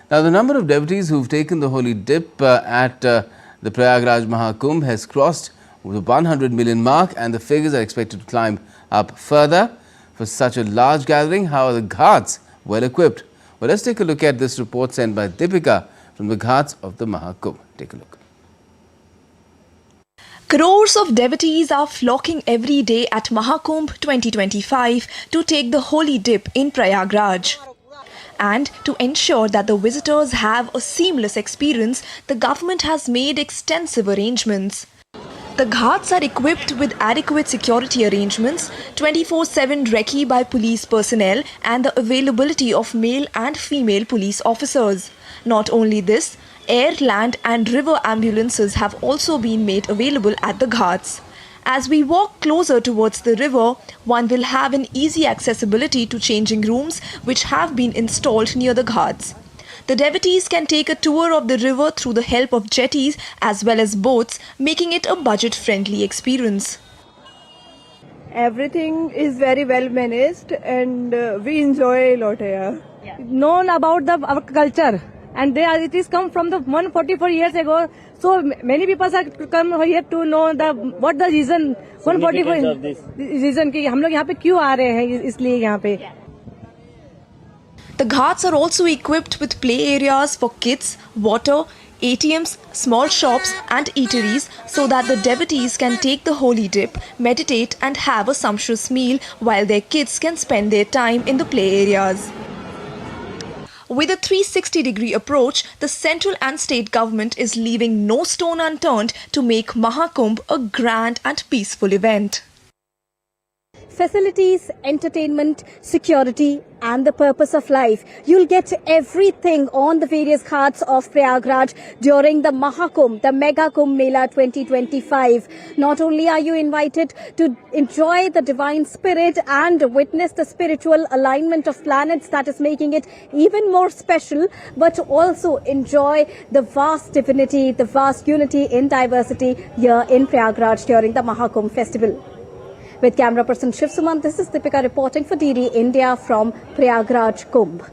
Now, the number of devotees who've taken the holy dip at the Prayagraj Mahakumbh has crossed the 100 million mark, and the figures are expected to climb up further. For such a large gathering, how are the ghats well equipped? Well, let's take a look at this report sent by Deepika from the ghats of the Mahakumbh. Take a look. Crores of devotees are flocking every day at Mahakumbh 2025 to take the holy dip in Prayagraj. And to ensure that the visitors have a seamless experience, the government has made extensive arrangements. The ghats are equipped with adequate security arrangements, 24/7 recce by police personnel, and the availability of male and female police officers. Not only this, air, land and river ambulances have also been made available at the ghats. As we walk closer towards the river, one will have an easy accessibility to changing rooms which have been installed near the ghats. The devotees can take a tour of the river through the help of jetties as well as boats, making it a budget-friendly experience. Everything is very well managed and we enjoy a lot here. Known about our culture, and it is come from the 144 years ago. So many people have come here to know what the reason 144 reason कि हम लोग यहाँ पे क्यों आ रहे हैं इसलिए यहाँ पे. The ghats are also equipped with play areas for kids, water, ATMs, small shops and eateries so that the devotees can take the holy dip, meditate and have a sumptuous meal while their kids can spend their time in the play areas. With a 360-degree approach, the central and state government is leaving no stone unturned to make Mahakumbh a grand and peaceful event. Facilities, entertainment, security and the purpose of life. You'll get everything on the various ghats of Prayagraj during the Mahakumbh, the Mega Kumbh Mela 2025. Not only are you invited to enjoy the divine spirit and witness the spiritual alignment of planets that is making it even more special, but also enjoy the vast divinity, the vast unity in diversity here in Prayagraj during the Mahakumbh festival. With camera person Shiv Sumant, this is Deepika reporting for DD India from Prayagraj Kumbh.